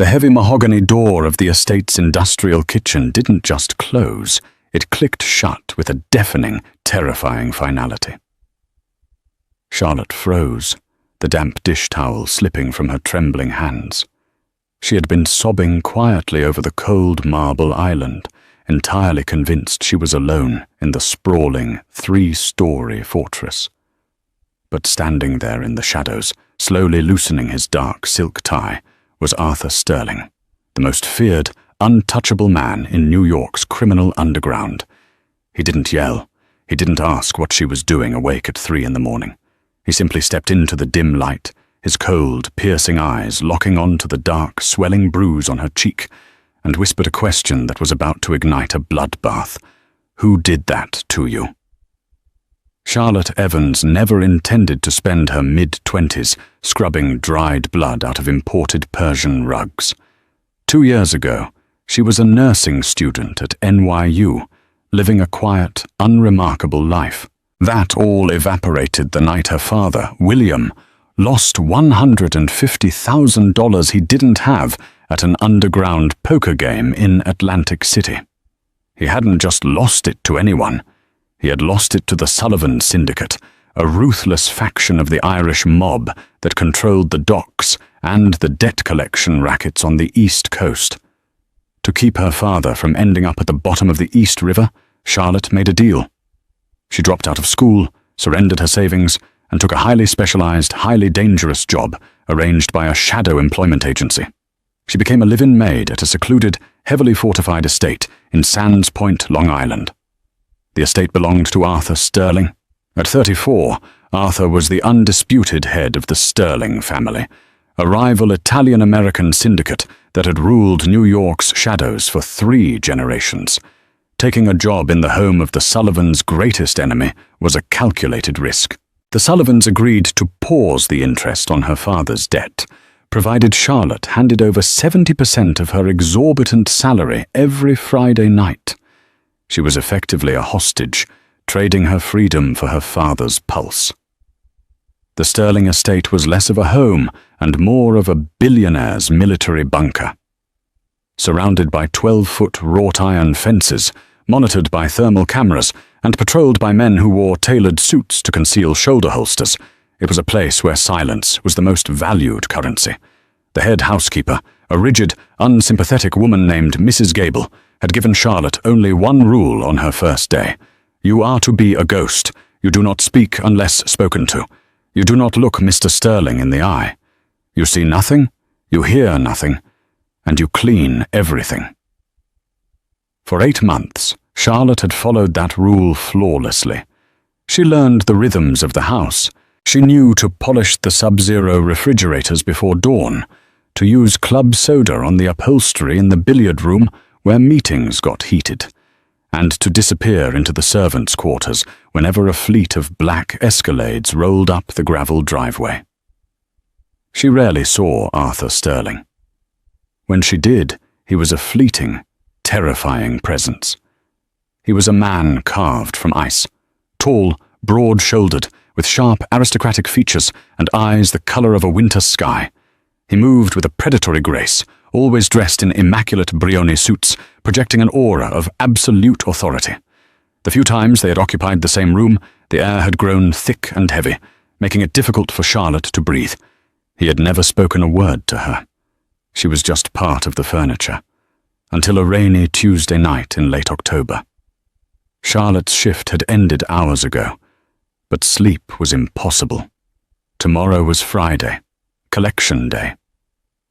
The heavy mahogany door of the estate's industrial kitchen didn't just close, it clicked shut with a deafening, terrifying finality. Charlotte froze, the damp dish towel slipping from her trembling hands. She had been sobbing quietly over the cold marble island, entirely convinced she was alone in the sprawling, 3-story fortress. But standing there in the shadows, slowly loosening his dark silk tie, was Arthur Sterling, the most feared, untouchable man in New York's criminal underground. He didn't yell. He didn't ask what she was doing awake at 3 a.m. He simply stepped into the dim light, his cold, piercing eyes locking onto the dark, swelling bruise on her cheek, and whispered a question that was about to ignite a bloodbath. "Who did that to you?" Charlotte Evans never intended to spend her mid-20s scrubbing dried blood out of imported Persian rugs. 2 years ago, she was a nursing student at NYU, living a quiet, unremarkable life. That all evaporated the night her father, William, lost $150,000 he didn't have at an underground poker game in Atlantic City. He hadn't just lost it to anyone. He had lost it to the Sullivan Syndicate, a ruthless faction of the Irish mob that controlled the docks and the debt collection rackets on the East Coast. To keep her father from ending up at the bottom of the East River, Charlotte made a deal. She dropped out of school, surrendered her savings, and took a highly specialized, highly dangerous job arranged by a shadow employment agency. She became a live-in maid at a secluded, heavily fortified estate in Sands Point, Long Island. The estate belonged to Arthur Sterling. At 34, Arthur was the undisputed head of the Sterling family, a rival Italian-American syndicate that had ruled New York's shadows for 3 generations. Taking a job in the home of the Sullivans' greatest enemy was a calculated risk. The Sullivans agreed to pause the interest on her father's debt, provided Charlotte handed over 70% of her exorbitant salary every Friday night. She was effectively a hostage, trading her freedom for her father's pulse. The Sterling estate was less of a home and more of a billionaire's military bunker. Surrounded by 12-foot wrought-iron fences, monitored by thermal cameras, and patrolled by men who wore tailored suits to conceal shoulder holsters, it was a place where silence was the most valued currency. The head housekeeper, a rigid, unsympathetic woman named Mrs. Gable, had given Charlotte only one rule on her first day. You are to be a ghost. You do not speak unless spoken to. You do not look Mr. Sterling in the eye. You see nothing, you hear nothing, and you clean everything. For 8 months, Charlotte had followed that rule flawlessly. She learned the rhythms of the house. She knew to polish the sub-zero refrigerators before dawn, to use club soda on the upholstery in the billiard room where meetings got heated, and to disappear into the servants' quarters whenever a fleet of black Escalades rolled up the gravel driveway. She rarely saw Arthur Sterling. When she did, he was a fleeting, terrifying presence. He was a man carved from ice, tall, broad-shouldered, with sharp, aristocratic features and eyes the color of a winter sky. He moved with a predatory grace, always dressed in immaculate Brioni suits, projecting an aura of absolute authority. The few times they had occupied the same room, the air had grown thick and heavy, making it difficult for Charlotte to breathe. He had never spoken a word to her. She was just part of the furniture, until a rainy Tuesday night in late October. Charlotte's shift had ended hours ago, but sleep was impossible. Tomorrow was Friday, collection day.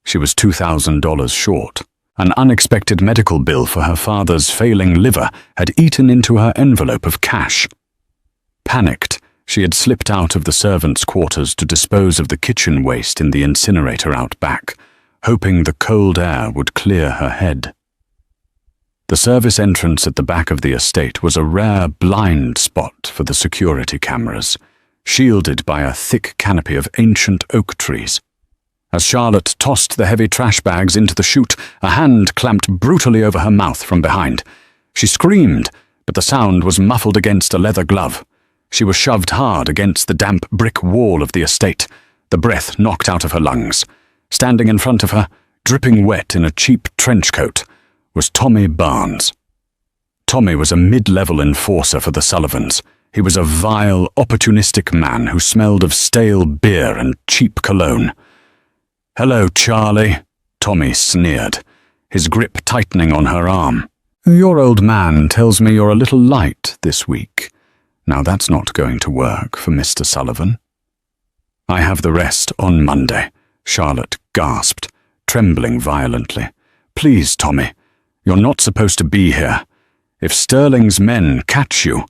She was $2,000 short. An unexpected medical bill for her father's failing liver had eaten into her envelope of cash. Panicked, she had slipped out of the servants' quarters to dispose of the kitchen waste in the incinerator out back, hoping the cold air would clear her head. The service entrance at the back of the estate was a rare blind spot for the security cameras, shielded by a thick canopy of ancient oak trees. As Charlotte tossed the heavy trash bags into the chute, a hand clamped brutally over her mouth from behind. She screamed, but the sound was muffled against a leather glove. She was shoved hard against the damp brick wall of the estate, the breath knocked out of her lungs. Standing in front of her, dripping wet in a cheap trench coat, was Tommy Barnes. Tommy was a mid-level enforcer for the Sullivans. He was a vile, opportunistic man who smelled of stale beer and cheap cologne. "Hello, Charlie," Tommy sneered, his grip tightening on her arm. "Your old man tells me you're a little light this week. Now that's not going to work for Mr. Sullivan." "I have the rest on Monday," Charlotte gasped, trembling violently. "Please, Tommy, you're not supposed to be here. If Sterling's men catch you—"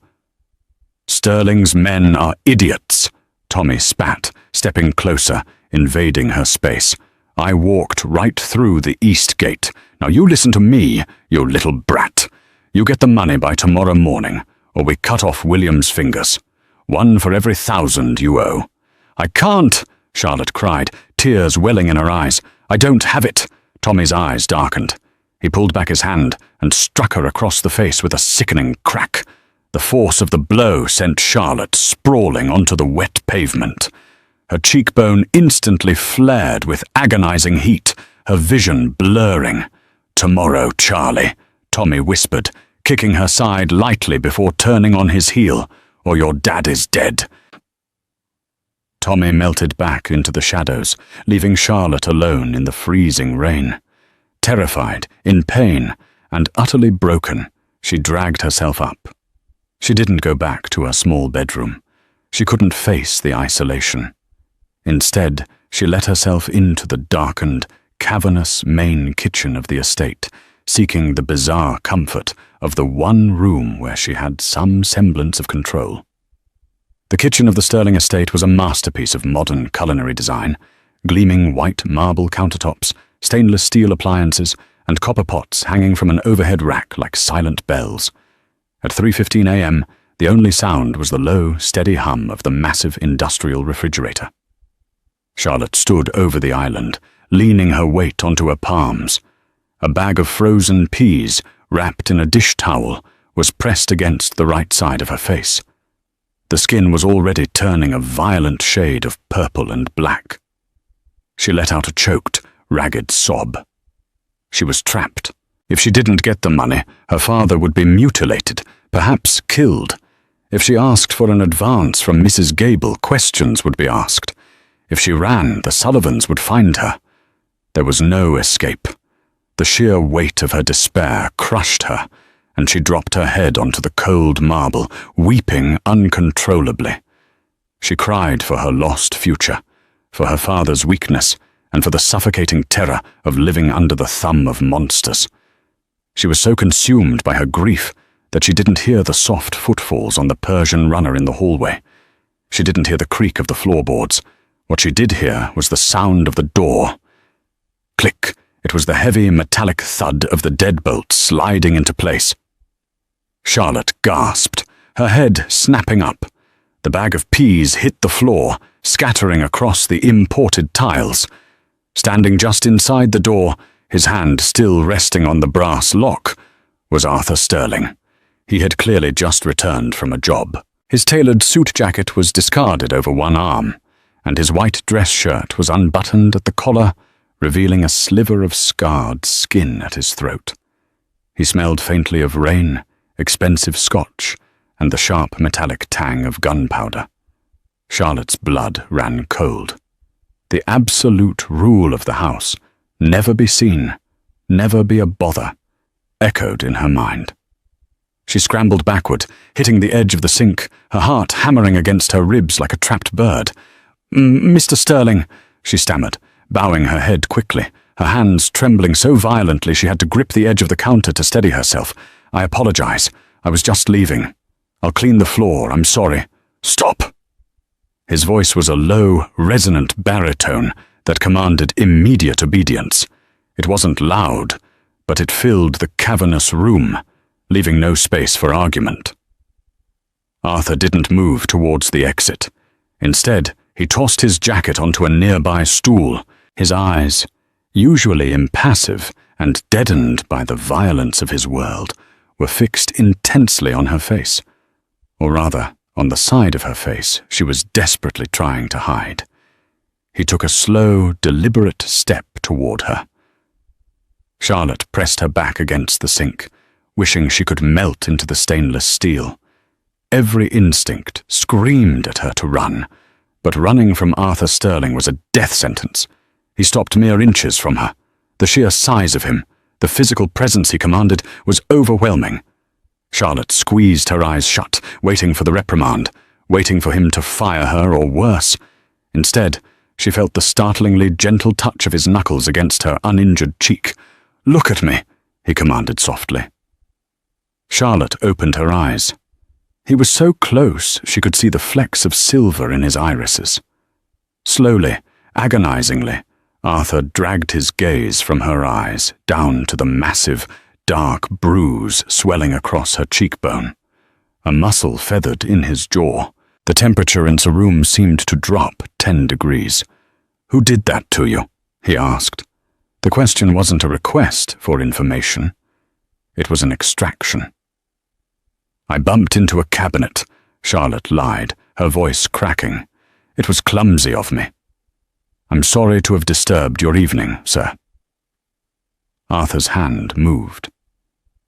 "Sterling's men are idiots," Tommy spat, stepping closer, invading her space. "I walked right through the east gate. Now you listen to me, you little brat. You get the money by tomorrow morning, or we cut off William's fingers. 1 for every 1,000 you owe." "I can't," Charlotte cried, tears welling in her eyes. "I don't have it." Tommy's eyes darkened. He pulled back his hand and struck her across the face with a sickening crack. The force of the blow sent Charlotte sprawling onto the wet pavement. Her cheekbone instantly flared with agonizing heat, her vision blurring. "Tomorrow, Charlie," Tommy whispered, kicking her side lightly before turning on his heel, "or your dad is dead." Tommy melted back into the shadows, leaving Charlotte alone in the freezing rain. Terrified, in pain, and utterly broken, she dragged herself up. She didn't go back to her small bedroom. She couldn't face the isolation. Instead, she let herself into the darkened, cavernous main kitchen of the estate, seeking the bizarre comfort of the one room where she had some semblance of control. The kitchen of the Sterling estate was a masterpiece of modern culinary design, gleaming white marble countertops, stainless steel appliances, and copper pots hanging from an overhead rack like silent bells. At 3:15 a.m., the only sound was the low, steady hum of the massive industrial refrigerator. Charlotte stood over the island, leaning her weight onto her palms. A bag of frozen peas, wrapped in a dish towel, was pressed against the right side of her face. The skin was already turning a violent shade of purple and black. She let out a choked, ragged sob. She was trapped. If she didn't get the money, her father would be mutilated, perhaps killed. If she asked for an advance from Mrs. Gable, questions would be asked. If she ran, the Sullivans would find her. There was no escape. The sheer weight of her despair crushed her, and she dropped her head onto the cold marble, weeping uncontrollably. She cried for her lost future, for her father's weakness, and for the suffocating terror of living under the thumb of monsters. She was so consumed by her grief that she didn't hear the soft footfalls on the Persian runner in the hallway. She didn't hear the creak of the floorboards. What she did hear was the sound of the door. Click! It was the heavy metallic thud of the deadbolt sliding into place. Charlotte gasped, her head snapping up. The bag of peas hit the floor, scattering across the imported tiles. Standing just inside the door, his hand still resting on the brass lock, was Arthur Sterling. He had clearly just returned from a job. His tailored suit jacket was discarded over one arm, and his white dress shirt was unbuttoned at the collar, revealing a sliver of scarred skin at his throat. He smelled faintly of rain, expensive scotch, and the sharp metallic tang of gunpowder. Charlotte's blood ran cold. The absolute rule of the house, never be seen, never be a bother, echoed in her mind. She scrambled backward, hitting the edge of the sink, her heart hammering against her ribs like a trapped bird. "Mr. Sterling," she stammered, bowing her head quickly, her hands trembling so violently she had to grip the edge of the counter to steady herself. "I apologize. I was just leaving. I'll clean the floor. I'm sorry." "Stop!" His voice was a low, resonant baritone that commanded immediate obedience. It wasn't loud, but it filled the cavernous room, leaving no space for argument. Arthur didn't move towards the exit. Instead, he tossed his jacket onto a nearby stool, his eyes, usually impassive and deadened by the violence of his world, were fixed intensely on her face, or rather, on the side of her face she was desperately trying to hide. He took a slow, deliberate step toward her, Charlotte pressed her back against the sink, wishing she could melt into the stainless steel. Every instinct screamed at her to run, but running from Arthur Sterling was a death sentence. He stopped mere inches from her. The sheer size of him, the physical presence he commanded, was overwhelming. Charlotte squeezed her eyes shut, waiting for the reprimand, waiting for him to fire her or worse. Instead, she felt the startlingly gentle touch of his knuckles against her uninjured cheek. "Look at me," he commanded softly. Charlotte opened her eyes. He was so close she could see the flecks of silver in his irises. Slowly, agonizingly, Arthur dragged his gaze from her eyes down to the massive, dark bruise swelling across her cheekbone. A muscle feathered in his jaw. The temperature in the room seemed to drop 10 degrees. "Who did that to you?" he asked. The question wasn't a request for information. It was an extraction. "I bumped into a cabinet," Charlotte lied, her voice cracking. "It was clumsy of me. I'm sorry to have disturbed your evening, sir." Arthur's hand moved.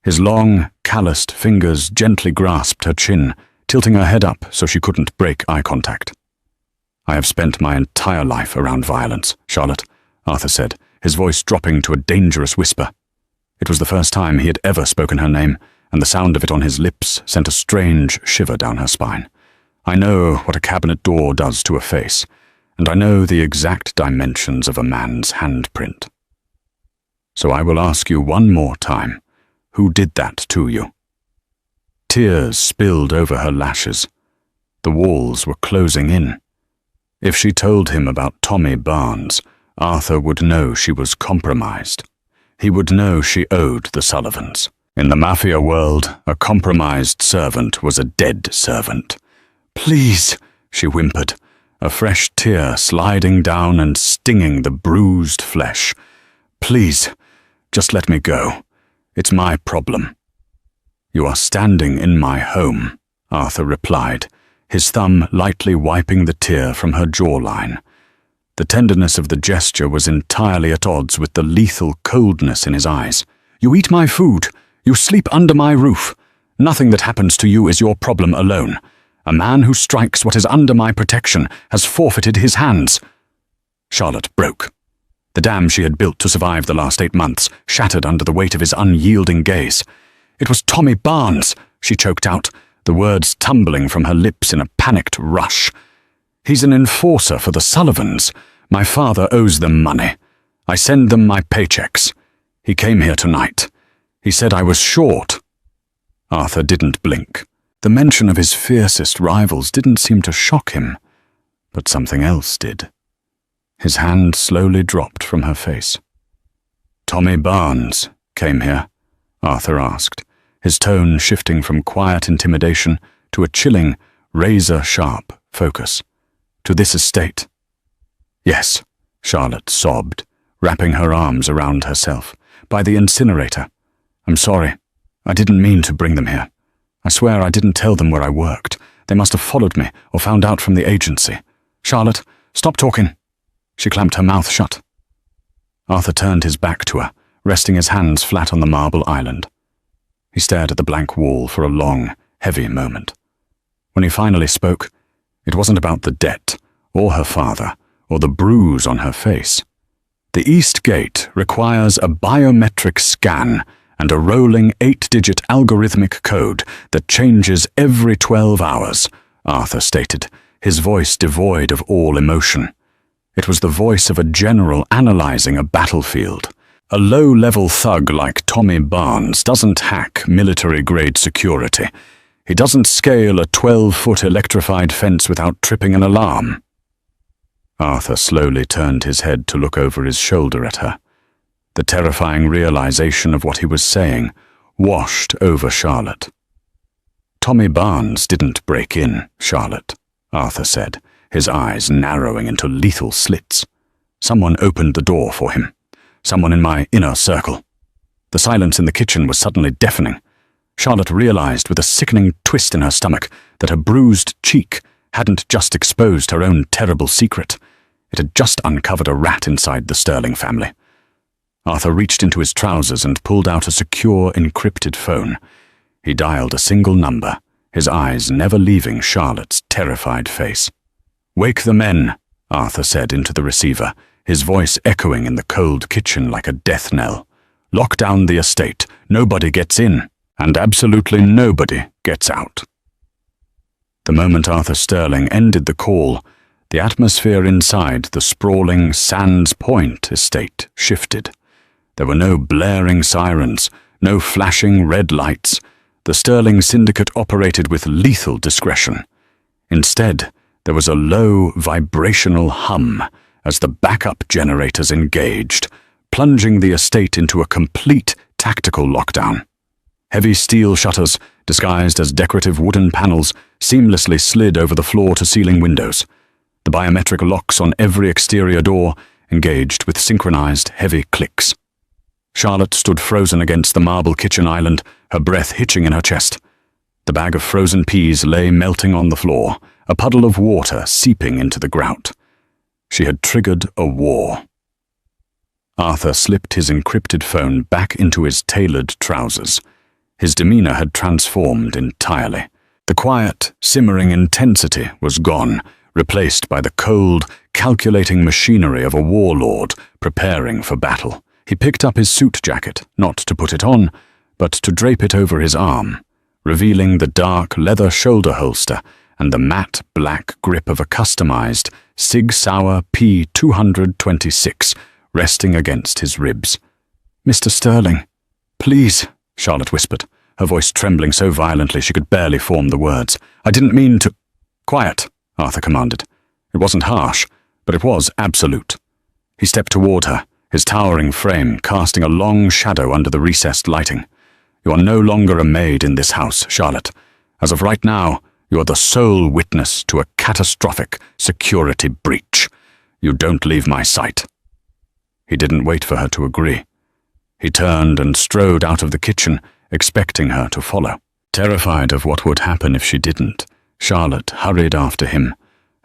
His long, calloused fingers gently grasped her chin, tilting her head up so she couldn't break eye contact. "I have spent my entire life around violence, Charlotte," Arthur said, his voice dropping to a dangerous whisper. It was the first time he had ever spoken her name, and the sound of it on his lips sent a strange shiver down her spine. "I know what a cabinet door does to a face, and I know the exact dimensions of a man's handprint. So I will ask you one more time, who did that to you?" Tears spilled over her lashes. The walls were closing in. If she told him about Tommy Barnes, Arthur would know she was compromised. He would know she owed the Sullivans. In the Mafia world, a compromised servant was a dead servant. "Please," she whimpered, a fresh tear sliding down and stinging the bruised flesh. "Please, just let me go. It's my problem." "You are standing in my home," Arthur replied, his thumb lightly wiping the tear from her jawline. The tenderness of the gesture was entirely at odds with the lethal coldness in his eyes. "You eat my food. You sleep under my roof. Nothing that happens to you is your problem alone. A man who strikes what is under my protection has forfeited his hands." Charlotte broke. The dam she had built to survive the last 8 months shattered under the weight of his unyielding gaze. "It was Tommy Barnes," she choked out, the words tumbling from her lips in a panicked rush. "He's an enforcer for the Sullivans. My father owes them money. I send them my paychecks. He came here tonight. He said I was short." Arthur didn't blink. The mention of his fiercest rivals didn't seem to shock him, but something else did. His hand slowly dropped from her face. "Tommy Barnes came here?" Arthur asked, his tone shifting from quiet intimidation to a chilling, razor-sharp focus. "To this estate?" "Yes," Charlotte sobbed, wrapping her arms around herself. "By the incinerator. I'm sorry. I didn't mean to bring them here. I swear I didn't tell them where I worked. They must have followed me or found out from the agency. Charlotte, stop talking." She clamped her mouth shut. Arthur turned his back to her, resting his hands flat on the marble island. He stared at the blank wall for a long, heavy moment. When he finally spoke, it wasn't about the debt, or her father, or the bruise on her face. "The East Gate requires a biometric scan and a rolling 8-digit algorithmic code that changes every 12 hours, Arthur stated, his voice devoid of all emotion. It was the voice of a general analyzing a battlefield. A low-level thug like Tommy Barnes doesn't hack military-grade security. He doesn't scale a 12-foot electrified fence without tripping an alarm." Arthur slowly turned his head to look over his shoulder at her. The terrifying realization of what he was saying washed over Charlotte. "Tommy Barnes didn't break in, Charlotte," Arthur said, his eyes narrowing into lethal slits. "Someone opened the door for him. Someone in my inner circle." The silence in the kitchen was suddenly deafening. Charlotte realized with a sickening twist in her stomach that her bruised cheek hadn't just exposed her own terrible secret. It had just uncovered a rat inside the Sterling family. Arthur reached into his trousers and pulled out a secure, encrypted phone. He dialed a single number, his eyes never leaving Charlotte's terrified face. "Wake the men," Arthur said into the receiver, his voice echoing in the cold kitchen like a death knell. "Lock down the estate. Nobody gets in, and absolutely nobody gets out." The moment Arthur Sterling ended the call, the atmosphere inside the sprawling Sands Point estate shifted. There were no blaring sirens, no flashing red lights. The Sterling syndicate operated with lethal discretion. Instead, there was a low, vibrational hum as the backup generators engaged, plunging the estate into a complete tactical lockdown. Heavy steel shutters, disguised as decorative wooden panels, seamlessly slid over the floor-to-ceiling windows. The biometric locks on every exterior door engaged with synchronized heavy clicks. Charlotte stood frozen against the marble kitchen island, her breath hitching in her chest. The bag of frozen peas lay melting on the floor, a puddle of water seeping into the grout. She had triggered a war. Arthur slipped his encrypted phone back into his tailored trousers. His demeanor had transformed entirely. The quiet, simmering intensity was gone, replaced by the cold, calculating machinery of a warlord preparing for battle. He picked up his suit jacket, not to put it on, but to drape it over his arm, revealing the dark leather shoulder holster and the matte black grip of a customized Sig Sauer P226 resting against his ribs. "Mr. Sterling, please," Charlotte whispered, her voice trembling so violently she could barely form the words. "I didn't mean to—" "Quiet," Arthur commanded. It wasn't harsh, but it was absolute. He stepped toward her, his towering frame casting a long shadow under the recessed lighting. "You are no longer a maid in this house, Charlotte. As of right now, you are the sole witness to a catastrophic security breach. You don't leave my sight." He didn't wait for her to agree. He turned and strode out of the kitchen, expecting her to follow. Terrified of what would happen if she didn't, Charlotte hurried after him,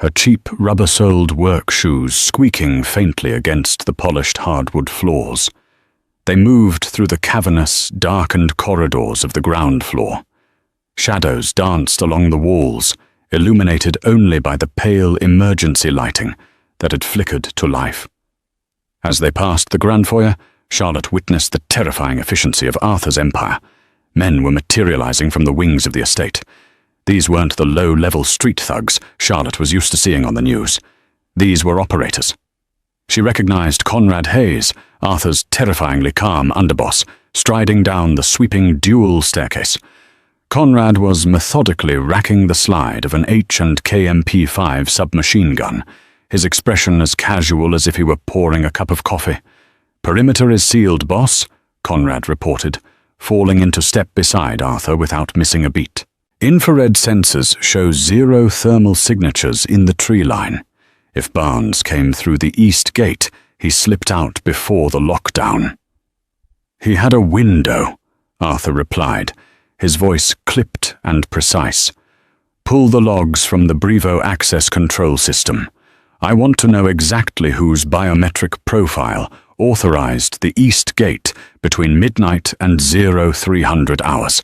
her cheap rubber-soled work shoes squeaking faintly against the polished hardwood floors. They moved through the cavernous, darkened corridors of the ground floor. Shadows danced along the walls, illuminated only by the pale emergency lighting that had flickered to life. As they passed the grand foyer, Charlotte witnessed the terrifying efficiency of Arthur's empire. Men were materializing from the wings of the estate. These weren't the low-level street thugs Charlotte was used to seeing on the news. These were operators. She recognized Conrad Hayes, Arthur's terrifyingly calm underboss, striding down the sweeping dual staircase. Conrad was methodically racking the slide of an H&K MP5 submachine gun, his expression as casual as if he were pouring a cup of coffee. "Perimeter is sealed, boss," Conrad reported, falling into step beside Arthur without missing a beat. Infrared sensors show 0 thermal signatures in the tree line. If Barnes came through the east gate, he slipped out before the lockdown. "He had a window," Arthur replied, his voice clipped and precise. "Pull the logs from the Brevo access control system. I want to know exactly whose biometric profile authorized the east gate between midnight and 0300 hours.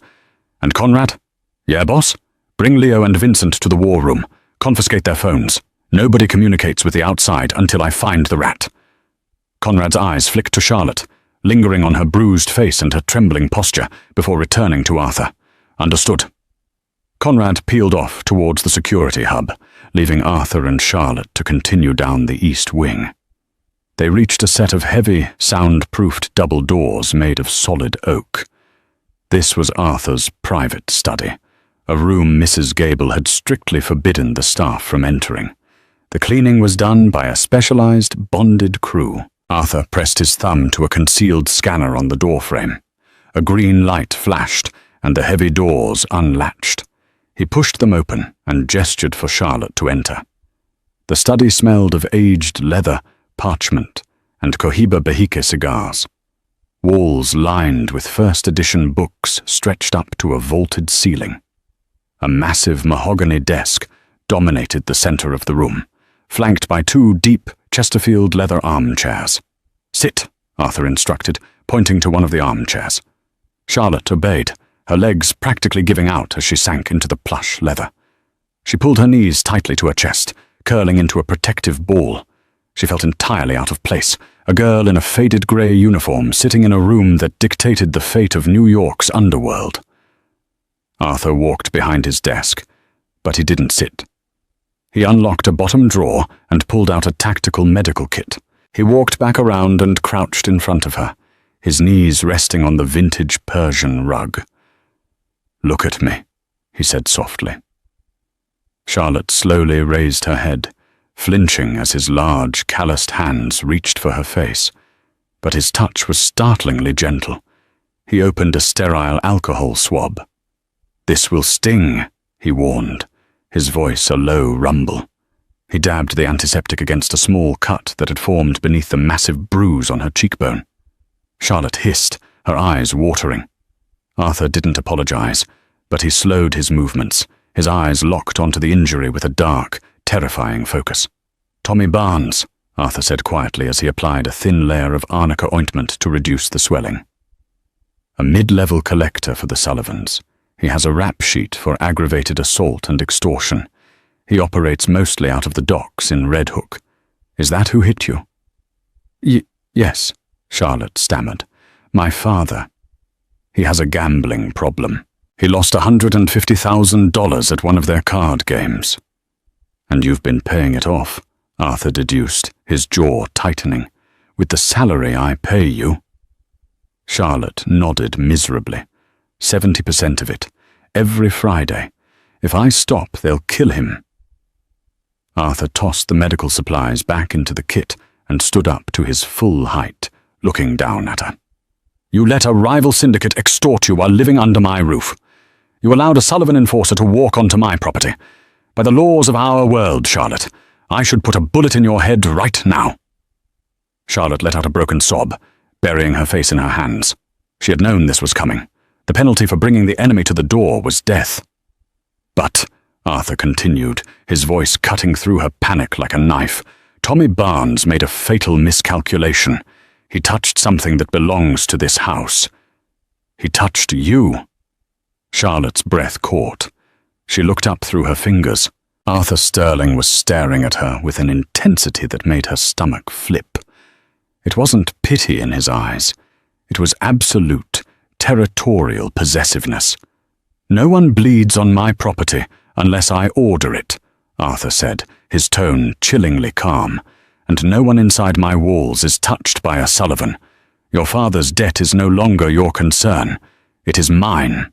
And Conrad? Yeah, boss? Bring Leo and Vincent to the war room. Confiscate their phones. Nobody communicates with the outside until I find the rat." Conrad's eyes flicked to Charlotte, lingering on her bruised face and her trembling posture before returning to Arthur. "Understood." Conrad peeled off towards the security hub, leaving Arthur and Charlotte to continue down the east wing. They reached a set of heavy, sound-proofed double doors made of solid oak. This was Arthur's private study, a room Mrs. Gable had strictly forbidden the staff from entering. The cleaning was done by a specialized, bonded crew. Arthur pressed his thumb to a concealed scanner on the doorframe. A green light flashed, and the heavy doors unlatched. He pushed them open and gestured for Charlotte to enter. The study smelled of aged leather, parchment, and Cohiba Behike cigars. Walls lined with first-edition books stretched up to a vaulted ceiling. A massive mahogany desk dominated the center of the room, flanked by 2 deep Chesterfield leather armchairs. "Sit," Arthur instructed, pointing to one of the armchairs. Charlotte obeyed, her legs practically giving out as she sank into the plush leather. She pulled her knees tightly to her chest, curling into a protective ball. She felt entirely out of place, a girl in a faded grey uniform sitting in a room that dictated the fate of New York's underworld. Arthur walked behind his desk, but he didn't sit. He unlocked a bottom drawer and pulled out a tactical medical kit. He walked back around and crouched in front of her, his knees resting on the vintage Persian rug. "Look at me," he said softly. Charlotte slowly raised her head, flinching as his large, calloused hands reached for her face. But his touch was startlingly gentle. He opened a sterile alcohol swab. "This will sting," he warned, his voice a low rumble. He dabbed the antiseptic against a small cut that had formed beneath the massive bruise on her cheekbone. Charlotte hissed, her eyes watering. Arthur didn't apologize, but he slowed his movements, his eyes locked onto the injury with a dark, terrifying focus. "Tommy Barnes," Arthur said quietly as he applied a thin layer of arnica ointment to reduce the swelling. "A mid-level collector for the Sullivans. He has a rap sheet for aggravated assault and extortion. He operates mostly out of the docks in Red Hook. Is that who hit you?" Yes," Charlotte stammered. "My father. He has a gambling problem. He lost $150,000 at one of their card games." "And you've been paying it off," Arthur deduced, his jaw tightening. "With the salary I pay you." Charlotte nodded miserably. 70% of it. Every Friday. If I stop, they'll kill him. Arthur tossed the medical supplies back into the kit and stood up to his full height, looking down at her. "You let a rival syndicate extort you while living under my roof. You allowed a Sullivan enforcer to walk onto my property. By the laws of our world, Charlotte, I should put a bullet in your head right now." Charlotte let out a broken sob, burying her face in her hands. She had known this was coming. The penalty for bringing the enemy to the door was death. "But," Arthur continued, his voice cutting through her panic like a knife, "Tommy Barnes made a fatal miscalculation. He touched something that belongs to this house. He touched you." Charlotte's breath caught. She looked up through her fingers. Arthur Sterling was staring at her with an intensity that made her stomach flip. It wasn't pity in his eyes. It was absolute, territorial possessiveness. "No one bleeds on my property unless I order it," Arthur said, his tone chillingly calm. "And no one inside my walls is touched by a Sullivan. Your father's debt is no longer your concern. It is mine."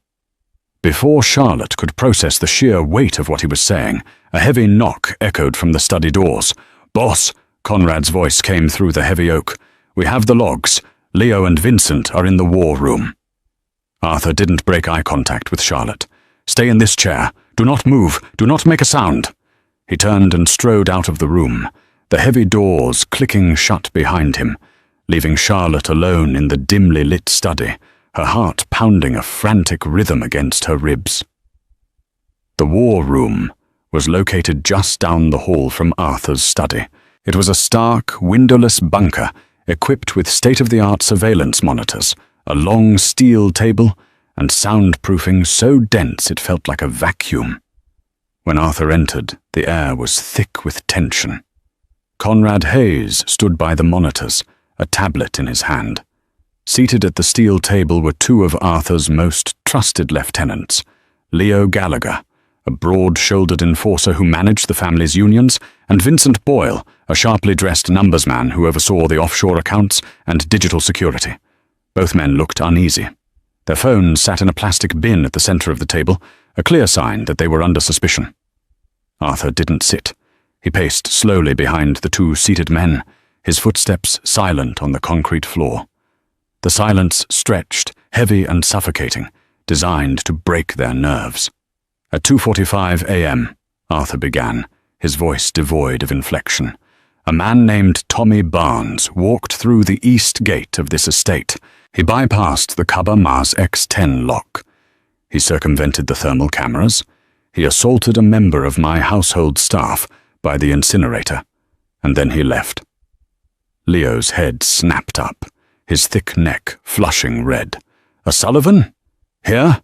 Before Charlotte could process the sheer weight of what he was saying, a heavy knock echoed from the study doors. "Boss," Conrad's voice came through the heavy oak. "We have the logs. Leo and Vincent are in the war room." Arthur didn't break eye contact with Charlotte. "Stay in this chair. Do not move. Do not make a sound." He turned and strode out of the room, the heavy doors clicking shut behind him, leaving Charlotte alone in the dimly lit study, her heart pounding a frantic rhythm against her ribs. The war room was located just down the hall from Arthur's study. It was a stark, windowless bunker equipped with state-of-the-art surveillance monitors, a long steel table, and soundproofing so dense it felt like a vacuum. When Arthur entered, the air was thick with tension. Conrad Hayes stood by the monitors, a tablet in his hand. Seated at the steel table were two of Arthur's most trusted lieutenants, Leo Gallagher, a broad-shouldered enforcer who managed the family's unions, and Vincent Boyle, a sharply dressed numbersman who oversaw the offshore accounts and digital security. Both men looked uneasy. Their phones sat in a plastic bin at the center of the table, a clear sign that they were under suspicion. Arthur didn't sit. He paced slowly behind the two seated men, his footsteps silent on the concrete floor. The silence stretched, heavy and suffocating, designed to break their nerves. At 2:45 a.m., Arthur began, his voice devoid of inflection. A man named Tommy Barnes walked through the east gate of this estate. He bypassed the Cubba Mars X10 lock. He circumvented the thermal cameras. He assaulted a member of my household staff by the incinerator, and then he left. Leo's head snapped up, his thick neck flushing red. "A Sullivan? Here?"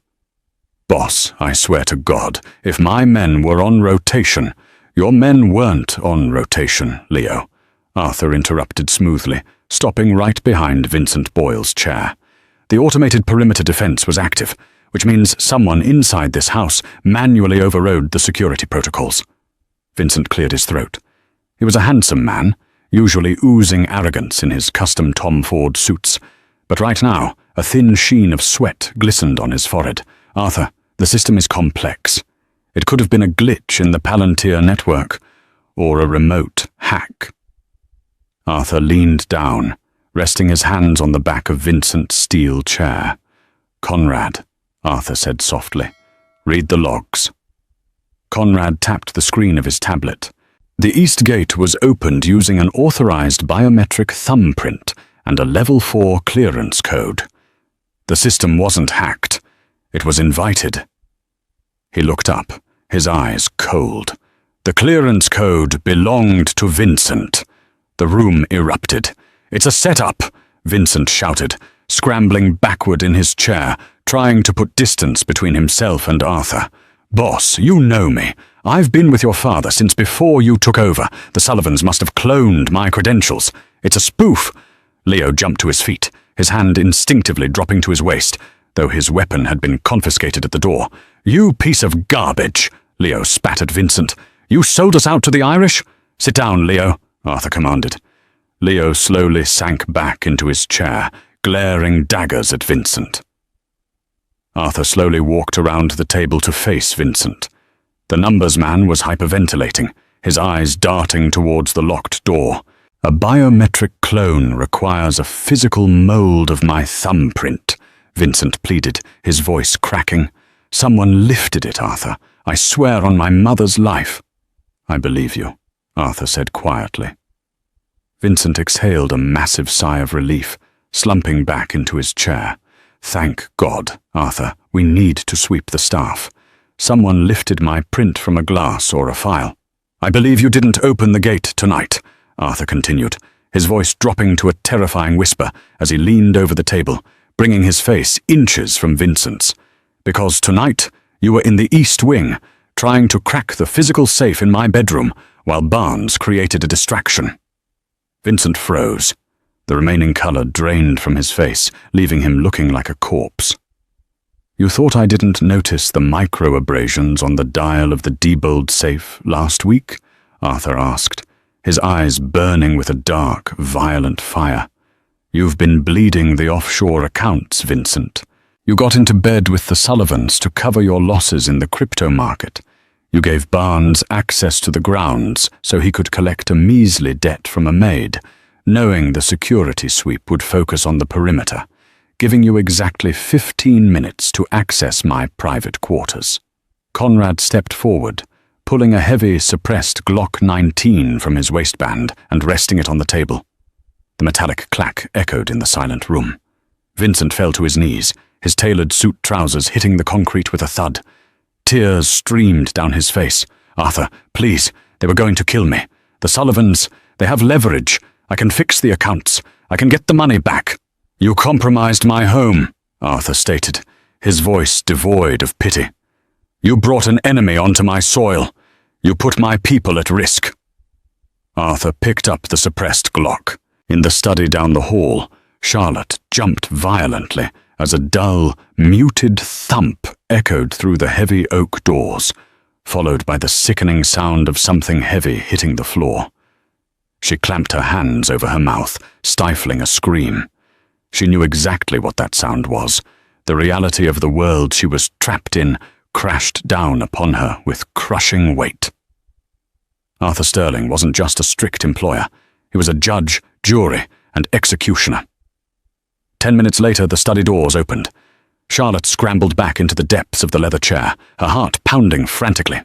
"Boss, I swear to God, if my men were on rotation—" "Your men weren't on rotation, Leo," Arthur interrupted smoothly, stopping right behind Vincent Boyle's chair. "The automated perimeter defense was active, which means someone inside this house manually overrode the security protocols." Vincent cleared his throat. He was a handsome man, usually oozing arrogance in his custom Tom Ford suits, but right now a thin sheen of sweat glistened on his forehead. "Arthur, the system is complex. It could have been a glitch in the Palantir network, or a remote hack." Arthur leaned down, resting his hands on the back of Vincent's steel chair. "Conrad," Arthur said softly, "read the logs." Conrad tapped the screen of his tablet. The east gate was opened using an authorized biometric thumbprint and a Level 4 clearance code. The system wasn't hacked. It was invited. He looked up, his eyes cold. The clearance code belonged to Vincent. The room erupted. "It's a setup," Vincent shouted, scrambling backward in his chair, trying to put distance between himself and Arthur. "Boss, you know me. I've been with your father since before you took over. The Sullivans must have cloned my credentials. It's a spoof." Leo jumped to his feet, his hand instinctively dropping to his waist, though his weapon had been confiscated at the door. "You piece of garbage," Leo spat at Vincent. "You sold us out to the Irish?" "Sit down, Leo," Arthur commanded. Leo slowly sank back into his chair, glaring daggers at Vincent. Arthur slowly walked around the table to face Vincent. The numbers man was hyperventilating, his eyes darting towards the locked door. "A biometric clone requires a physical mold of my thumbprint," Vincent pleaded, his voice cracking. "Someone lifted it, Arthur. I swear on my mother's life." "I believe you," Arthur said quietly. Vincent exhaled a massive sigh of relief, slumping back into his chair. "Thank God, Arthur. We need to sweep the staff. Someone lifted my print from a glass or a file." "I believe you didn't open the gate tonight," Arthur continued, his voice dropping to a terrifying whisper as he leaned over the table, bringing his face inches from Vincent's. "Because tonight you were in the East Wing, trying to crack the physical safe in my bedroom, while Barnes created a distraction." Vincent froze. The remaining color drained from his face, leaving him looking like a corpse. "You thought I didn't notice the micro-abrasions on the dial of the Diebold safe last week?" Arthur asked, his eyes burning with a dark, violent fire. "You've been bleeding the offshore accounts, Vincent. You got into bed with the Sullivans to cover your losses in the crypto market. You gave Barnes access to the grounds so he could collect a measly debt from a Maid, knowing the security sweep would focus on the perimeter, giving you exactly 15 minutes to access my private quarters." Conrad stepped forward, pulling a heavy, suppressed Glock 19 from his waistband and resting it on the table. The metallic clack echoed in the silent room. Vincent fell to his knees, his tailored suit trousers hitting the concrete with a thud. Tears streamed down his face. "Arthur, please, they were going to kill me. The Sullivans, they have leverage. I can fix the accounts. I can get the money back." "You compromised my home," Arthur stated, his voice devoid of pity. "You brought an enemy onto my soil. You put my people at risk." Arthur picked up the suppressed Glock. In the study down the hall, Charlotte jumped violently as a dull, muted thump echoed through the heavy oak doors, followed by the sickening sound of something heavy hitting the floor. She clamped her hands over her mouth, stifling a scream. She knew exactly what that sound was. The reality of the world she was trapped in crashed down upon her with crushing weight. Arthur Sterling wasn't just a strict employer. He was a judge, jury, and executioner. 10 minutes later, the study doors opened. Charlotte scrambled back into the depths of the leather chair, her heart pounding frantically.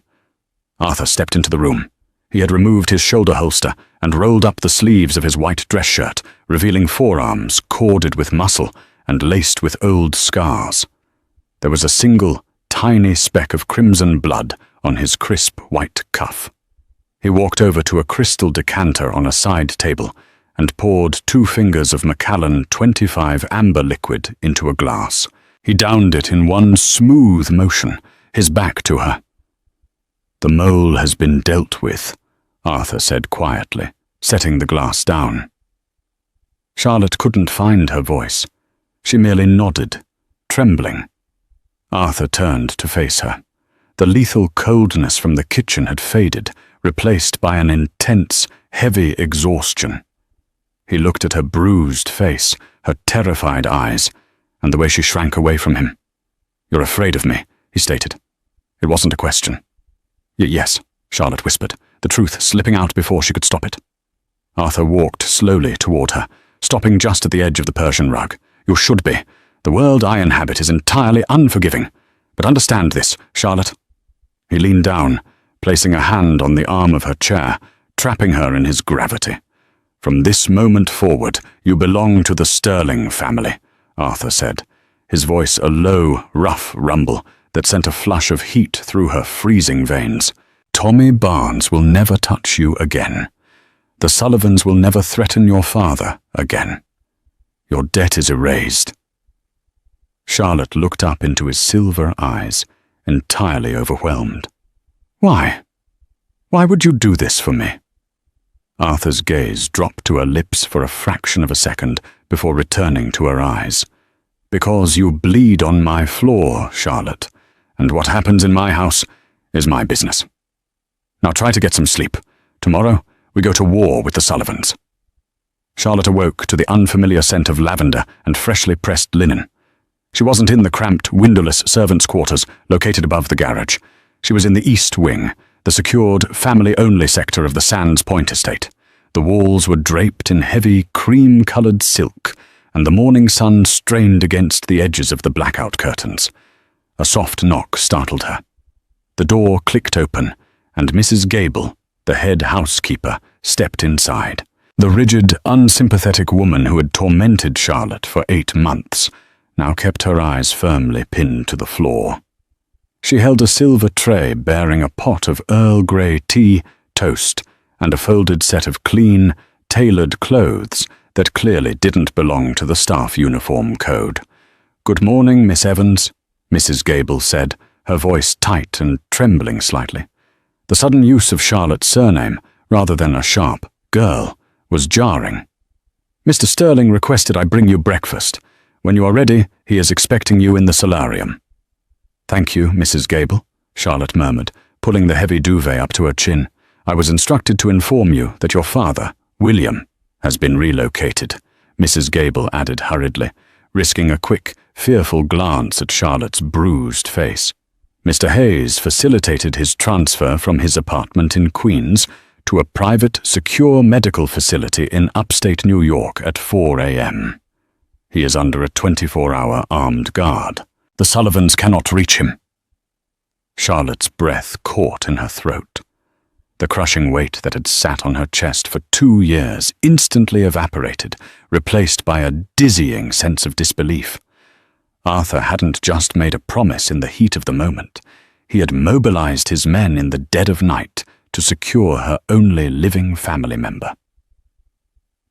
Arthur stepped into the room. He had removed his shoulder holster and rolled up the sleeves of his white dress shirt, revealing forearms corded with muscle and laced with old scars. There was a single, tiny speck of crimson blood on his crisp white cuff. He walked over to a crystal decanter on a side table and poured 2 fingers of Macallan 25 amber liquid into a glass. He downed it in one smooth motion, his back to her. "The mole has been dealt with," Arthur said quietly, setting the glass down. Charlotte couldn't find her voice. She merely nodded, trembling. Arthur turned to face her. The lethal coldness from the kitchen had faded, replaced by an intense, heavy exhaustion. He looked at her bruised face, her terrified eyes, and the way she shrank away from him. "You're afraid of me," he stated. It wasn't a question. Yes, Charlotte whispered, the truth slipping out before she could stop it. Arthur walked slowly toward her, stopping just at the edge of the Persian rug. "You should be. The world I inhabit is entirely unforgiving. But understand this, Charlotte." He leaned down, placing a hand on the arm of her chair, trapping her in his gravity. "From this moment forward, you belong to the Sterling family," Arthur said, his voice a low, rough rumble that sent a flush of heat through her freezing veins. "Tommy Barnes will never touch you again. The Sullivans will never threaten your father again. Your debt is erased." Charlotte looked up into his silver eyes, entirely overwhelmed. "Why? Why would you do this for me?" Arthur's gaze dropped to her lips for a fraction of a second before returning to her eyes. "Because you bleed on my floor, Charlotte, and what happens in my house is my business. Now try to get some sleep. Tomorrow, we go to war with the Sullivans." Charlotte awoke to the unfamiliar scent of lavender and freshly pressed linen. She wasn't in the cramped, windowless servants' quarters located above the garage. She was in the East Wing, the secured, family-only sector of the Sands Point estate. The walls were draped in heavy, cream-colored silk, and the morning sun strained against the edges of the blackout curtains. A soft knock startled her. The door clicked open, and Mrs. Gable, the head housekeeper, stepped inside. The rigid, unsympathetic woman who had tormented Charlotte for 8 months now kept her eyes firmly pinned to the floor. She held a silver tray bearing a pot of Earl Grey tea, toast, and a folded set of clean, tailored clothes that clearly didn't belong to the staff uniform code. "Good morning, Miss Evans," Mrs. Gable said, her voice tight and trembling slightly. The sudden use of Charlotte's surname, rather than a sharp "girl," was jarring. "Mr. Sterling requested I bring you breakfast. When you are ready, he is expecting you in the solarium." "Thank you, Mrs. Gable," Charlotte murmured, pulling the heavy duvet up to her chin. "I was instructed to inform you that your father, William, has been relocated," Mrs. Gable added hurriedly, risking a quick, fearful glance at Charlotte's bruised face. "Mr. Hayes facilitated his transfer from his apartment in Queens to a private, secure medical facility in upstate New York at 4 a.m. He is under a 24-hour armed guard. The Sullivans cannot reach him." Charlotte's breath caught in her throat. The crushing weight that had sat on her chest for 2 years instantly evaporated, replaced by a dizzying sense of disbelief. Arthur hadn't just made a promise in the heat of the moment. He had mobilized his men in the dead of night to secure her only living family member.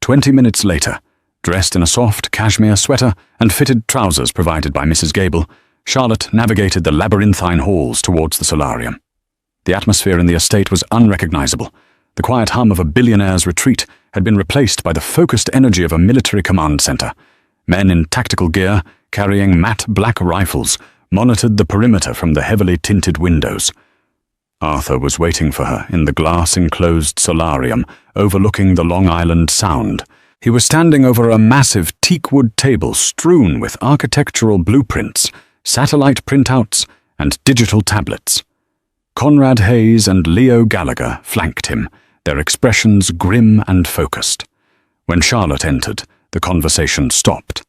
20 minutes later, dressed in a soft cashmere sweater and fitted trousers provided by Mrs. Gable, Charlotte navigated the labyrinthine halls towards the solarium. The atmosphere in the estate was unrecognizable. The quiet hum of a billionaire's retreat had been replaced by the focused energy of a military command center. Men in tactical gear, carrying matte black rifles, monitored the perimeter from the heavily tinted windows. Arthur was waiting for her in the glass-enclosed solarium overlooking the Long Island Sound. He was standing over a massive teakwood table strewn with architectural blueprints, satellite printouts, and digital tablets. Conrad Hayes and Leo Gallagher flanked him, their expressions grim and focused. When Charlotte entered, the conversation stopped.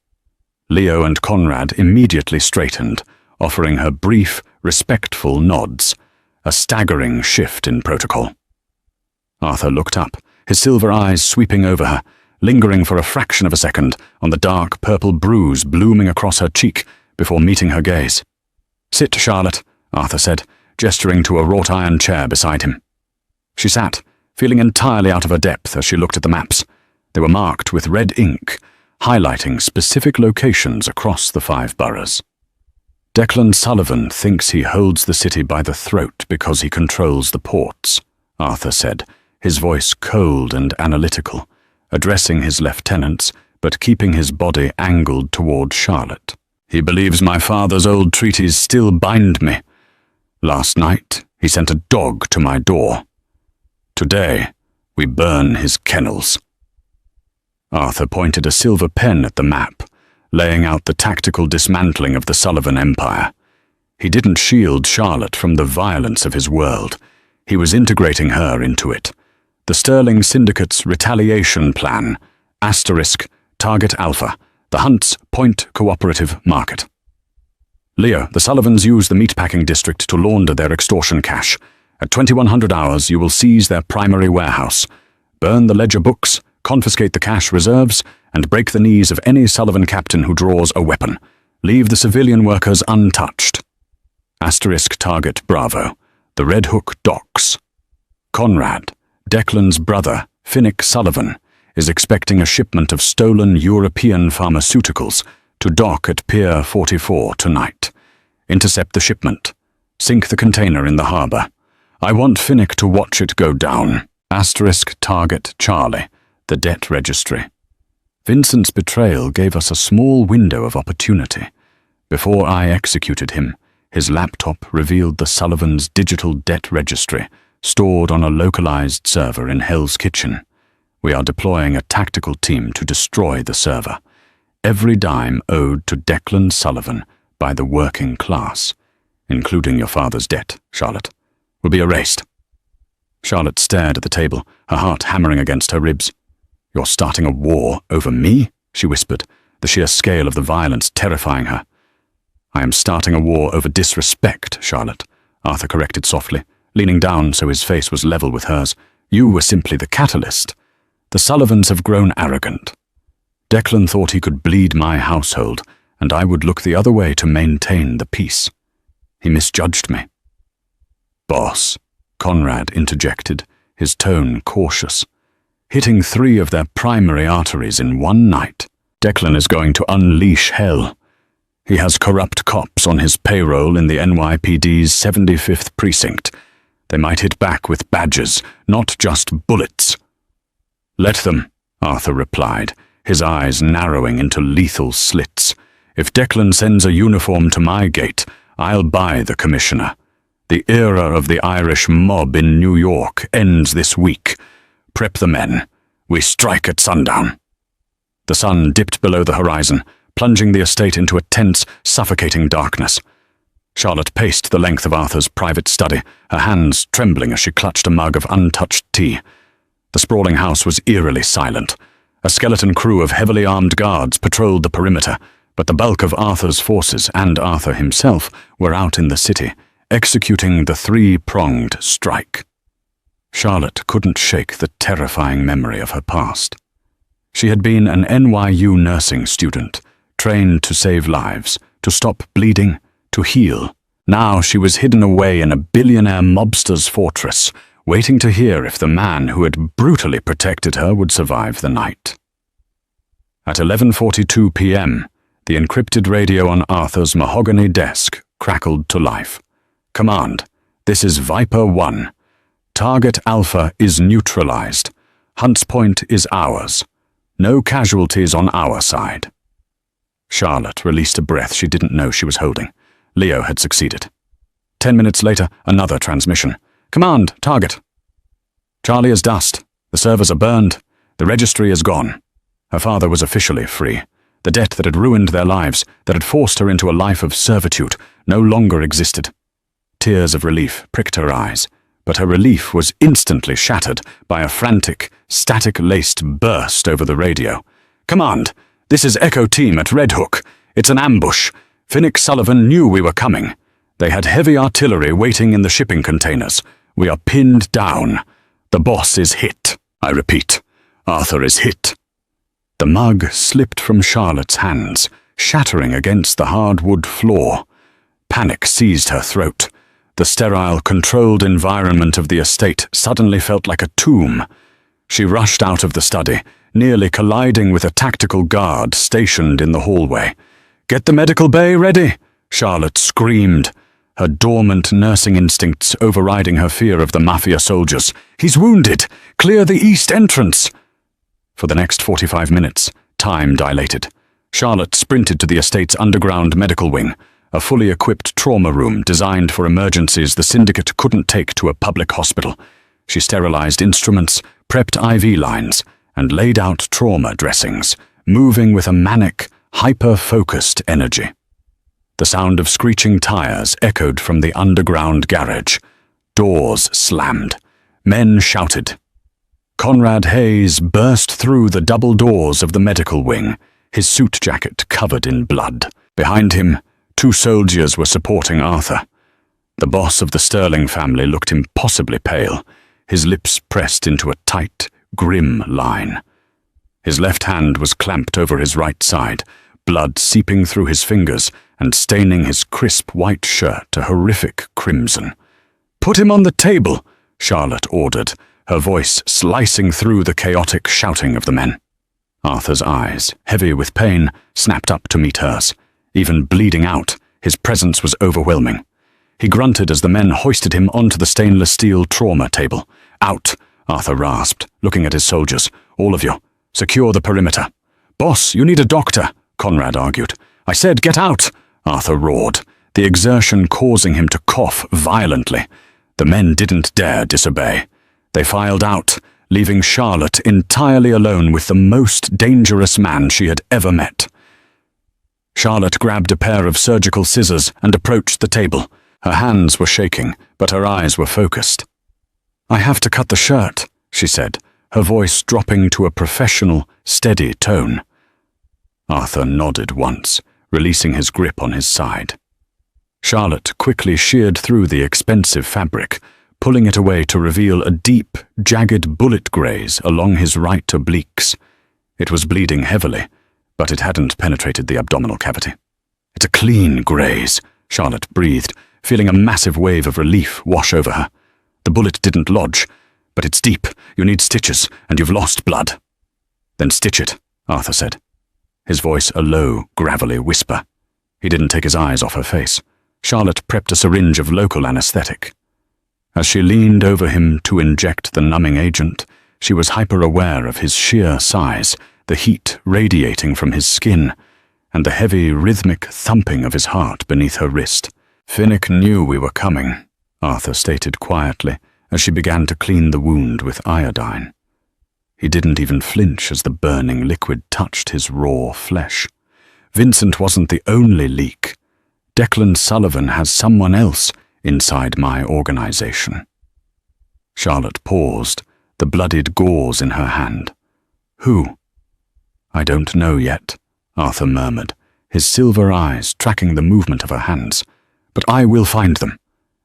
Leo and Conrad immediately straightened, offering her brief, respectful nods, a staggering shift in protocol. Arthur looked up, his silver eyes sweeping over her, lingering for a fraction of a second on the dark purple bruise blooming across her cheek before meeting her gaze. "Sit, Charlotte," Arthur said, gesturing to a wrought-iron chair beside him. She sat, feeling entirely out of her depth as she looked at the maps. They were marked with red ink, highlighting specific locations across the 5 boroughs. Declan Sullivan thinks he holds the city by the throat because he controls the ports, Arthur said, his voice cold and analytical, addressing his lieutenants but keeping his body angled toward Charlotte. He believes my father's old treaties still bind me. Last night, he sent a dog to my door. Today, we burn his kennels. Arthur pointed a silver pen at the map, laying out the tactical dismantling of the Sullivan Empire. He didn't shield Charlotte from the violence of his world. He was integrating her into it. The Sterling Syndicate's retaliation plan, * Target Alpha, the Hunts Point Cooperative Market. Leo, the Sullivans use the meatpacking district to launder their extortion cash. At 2100 hours, you will seize their primary warehouse, burn the ledger books, confiscate the cash reserves, and break the knees of any Sullivan captain who draws a weapon. Leave the civilian workers untouched. * Target Bravo, the Red Hook Docks. Conrad, Declan's brother, Finnick Sullivan, is expecting a shipment of stolen European pharmaceuticals to dock at Pier 44 tonight. Intercept the shipment. Sink the container in the harbour. I want Finnick to watch it go down. * Target Charlie, the debt registry. Vincent's betrayal gave us a small window of opportunity. Before I executed him, his laptop revealed the Sullivans' digital debt registry, stored on a localized server in Hell's Kitchen. We are deploying a tactical team to destroy the server. Every dime owed to Declan Sullivan by the working class, including your father's debt, Charlotte, will be erased. Charlotte stared at the table, her heart hammering against her ribs. You're starting a war over me? She whispered, the sheer scale of the violence terrifying her. I am starting a war over disrespect, Charlotte, Arthur corrected softly, leaning down so his face was level with hers. You were simply the catalyst. The Sullivans have grown arrogant. Declan thought he could bleed my household, and I would look the other way to maintain the peace. He misjudged me. Boss, Conrad interjected, his tone cautious. Hitting 3 of their primary arteries in one night. Declan is going to unleash hell. He has corrupt cops on his payroll in the NYPD's 75th precinct. They might hit back with badges, not just bullets. Let them, Arthur replied, his eyes narrowing into lethal slits. If Declan sends a uniform to my gate, I'll buy the commissioner. The era of the Irish mob in New York ends this week. Prep the men. We strike at sundown. The sun dipped below the horizon, plunging the estate into a tense, suffocating darkness. Charlotte paced the length of Arthur's private study, her hands trembling as she clutched a mug of untouched tea. The sprawling house was eerily silent. A skeleton crew of heavily armed guards patrolled the perimeter, but the bulk of Arthur's forces and Arthur himself were out in the city, executing the 3-pronged strike. Charlotte couldn't shake the terrifying memory of her past. She had been an NYU nursing student, trained to save lives, to stop bleeding, to heal. Now she was hidden away in a billionaire mobster's fortress, waiting to hear if the man who had brutally protected her would survive the night. At 11:42 p.m., the encrypted radio on Arthur's mahogany desk crackled to life. Command, this is Viper 1. Target Alpha is neutralized. Hunts Point is ours. No casualties on our side. Charlotte released a breath she didn't know she was holding. Leo had succeeded. 10 minutes later, another transmission. Command, target. Charlie is dust. The servers are burned. The registry is gone. Her father was officially free. The debt that had ruined their lives, that had forced her into a life of servitude, no longer existed. Tears of relief pricked her eyes, but her relief was instantly shattered by a frantic, static-laced burst over the radio. Command, this is Echo Team at Red Hook. It's an ambush. Finnick Sullivan knew we were coming. They had heavy artillery waiting in the shipping containers. We are pinned down. The boss is hit. I repeat, Arthur is hit. The mug slipped from Charlotte's hands, shattering against the hardwood floor. Panic seized her throat. The sterile, controlled environment of the estate suddenly felt like a tomb. She rushed out of the study, nearly colliding with a tactical guard stationed in the hallway. "Get the medical bay ready!" Charlotte screamed, her dormant nursing instincts overriding her fear of the Mafia soldiers. "He's wounded! Clear the east entrance!" For the next 45 minutes, time dilated. Charlotte sprinted to the estate's underground medical wing, a fully equipped trauma room designed for emergencies the syndicate couldn't take to a public hospital. She sterilized instruments, prepped IV lines, and laid out trauma dressings, moving with a manic, hyper-focused energy. The sound of screeching tires echoed from the underground garage. Doors slammed. Men shouted. Conrad Hayes burst through the double doors of the medical wing, his suit jacket covered in blood. Behind him, 2 soldiers were supporting Arthur. The boss of the Sterling family looked impossibly pale, his lips pressed into a tight, grim line. His left hand was clamped over his right side, blood seeping through his fingers and staining his crisp white shirt a horrific crimson. "Put him on the table," Charlotte ordered, her voice slicing through the chaotic shouting of the men. Arthur's eyes, heavy with pain, snapped up to meet hers. Even bleeding out, his presence was overwhelming. He grunted as the men hoisted him onto the stainless steel trauma table. "Out," Arthur rasped, looking at his soldiers. "All of you, secure the perimeter." "Boss, you need a doctor," Conrad argued. "I said get out," Arthur roared, the exertion causing him to cough violently. The men didn't dare disobey. They filed out, leaving Charlotte entirely alone with the most dangerous man she had ever met. Charlotte grabbed a pair of surgical scissors and approached the table. Her hands were shaking, but her eyes were focused. "I have to cut the shirt," she said, her voice dropping to a professional, steady tone. Arthur nodded once, releasing his grip on his side. Charlotte quickly sheared through the expensive fabric, pulling it away to reveal a deep, jagged bullet graze along his right obliques. It was bleeding heavily, but it hadn't penetrated the abdominal cavity. "It's a clean graze," Charlotte breathed, feeling a massive wave of relief wash over her. "The bullet didn't lodge, but it's deep. You need stitches, and you've lost blood." "Then stitch it," Arthur said, his voice a low, gravelly whisper. He didn't take his eyes off her face. Charlotte prepped a syringe of local anesthetic. As she leaned over him to inject the numbing agent, she was hyper-aware of his sheer size, the heat radiating from his skin, and the heavy, rhythmic thumping of his heart beneath her wrist. "Finnick knew we were coming," Arthur stated quietly, as she began to clean the wound with iodine. He didn't even flinch as the burning liquid touched his raw flesh. "Vincent wasn't the only leak. Declan Sullivan has someone else inside my organization." Charlotte paused, the bloodied gauze in her hand. "Who?" "I don't know yet," Arthur murmured, his silver eyes tracking the movement of her hands. "But I will find them,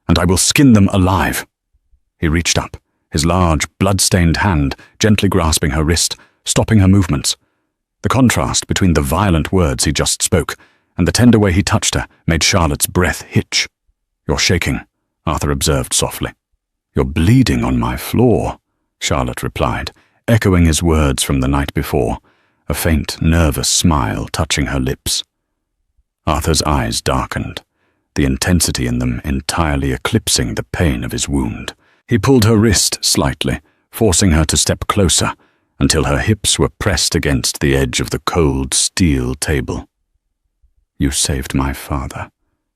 and I will skin them alive." He reached up, his large, blood-stained hand gently grasping her wrist, stopping her movements. The contrast between the violent words he just spoke and the tender way he touched her made Charlotte's breath hitch. "You're shaking," Arthur observed softly. "You're bleeding on my floor," Charlotte replied, echoing his words from the night before, a faint, nervous smile touching her lips. Arthur's eyes darkened, the intensity in them entirely eclipsing the pain of his wound. He pulled her wrist slightly, forcing her to step closer, until her hips were pressed against the edge of the cold steel table. "You saved my father,"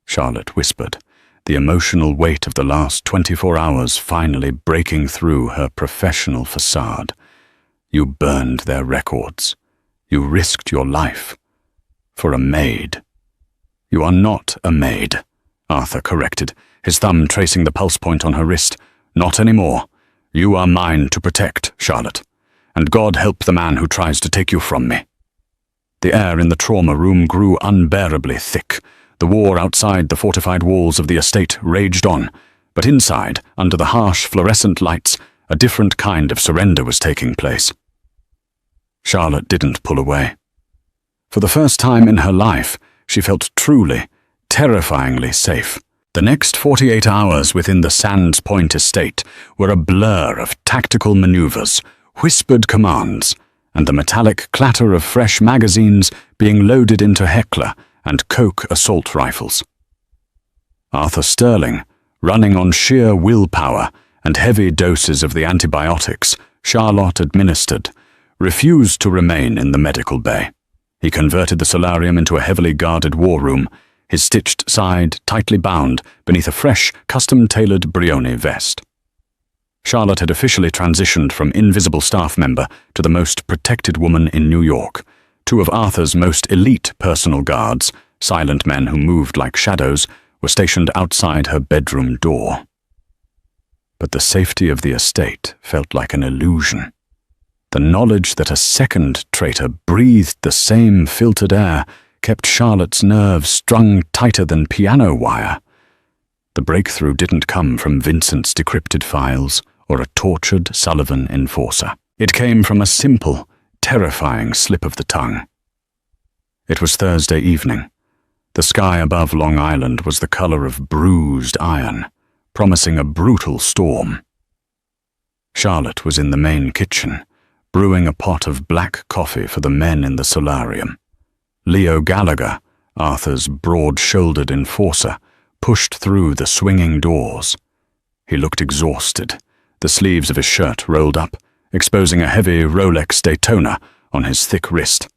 Charlotte whispered, the emotional weight of the last 24 hours finally breaking through her professional facade. "You burned their records. You risked your life. For a maid." "You are not a maid," Arthur corrected, his thumb tracing the pulse point on her wrist. "Not anymore. You are mine to protect, Charlotte. And God help the man who tries to take you from me." The air in the trauma room grew unbearably thick. The war outside the fortified walls of the estate raged on, but inside, under the harsh fluorescent lights, a different kind of surrender was taking place. Charlotte didn't pull away. For the first time in her life, she felt truly, terrifyingly safe. The next 48 hours within the Sands Point estate were a blur of tactical maneuvers, whispered commands, and the metallic clatter of fresh magazines being loaded into Heckler and Coke assault rifles. Arthur Sterling, running on sheer willpower and heavy doses of the antibiotics Charlotte administered, refused to remain in the medical bay. He converted the solarium into a heavily guarded war room, his stitched side tightly bound beneath a fresh, custom-tailored Brioni vest. Charlotte had officially transitioned from invisible staff member to the most protected woman in New York. Two of Arthur's most elite personal guards, silent men who moved like shadows, were stationed outside her bedroom door. But the safety of the estate felt like an illusion. The knowledge that a second traitor breathed the same filtered air kept Charlotte's nerves strung tighter than piano wire. The breakthrough didn't come from Vincent's decrypted files or a tortured Sullivan enforcer. It came from a simple, terrifying slip of the tongue. It was Thursday evening. The sky above Long Island was the color of bruised iron, promising a brutal storm. Charlotte was in the main kitchen, brewing a pot of black coffee for the men in the solarium. Leo Gallagher, Arthur's broad-shouldered enforcer, pushed through the swinging doors. He looked exhausted, the sleeves of his shirt rolled up, exposing a heavy Rolex Daytona on his thick wrist.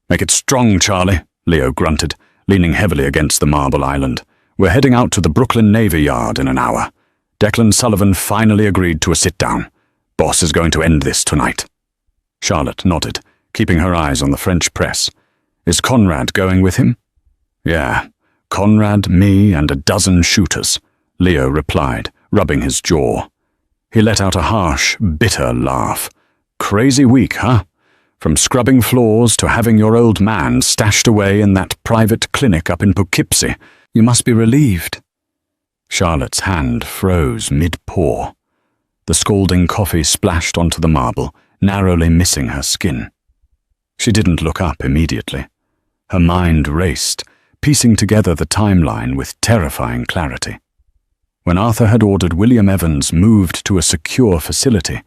"Make it strong, Charlie," Leo grunted, leaning heavily against the marble island. "We're heading out to the Brooklyn Navy Yard in an hour. Declan Sullivan finally agreed to a sit-down. Boss is going to end this tonight." Charlotte nodded, keeping her eyes on the French press. "Is Conrad going with him?" "Yeah, Conrad, me, and a dozen shooters," Leo replied, rubbing his jaw. He let out a harsh, bitter laugh. "Crazy week, huh? From scrubbing floors to having your old man stashed away in that private clinic up in Poughkeepsie. You must be relieved." Charlotte's hand froze mid-pour. The scalding coffee splashed onto the marble, narrowly missing her skin. She didn't look up immediately. Her mind raced, piecing together the timeline with terrifying clarity. When Arthur had ordered William Evans moved to a secure facility,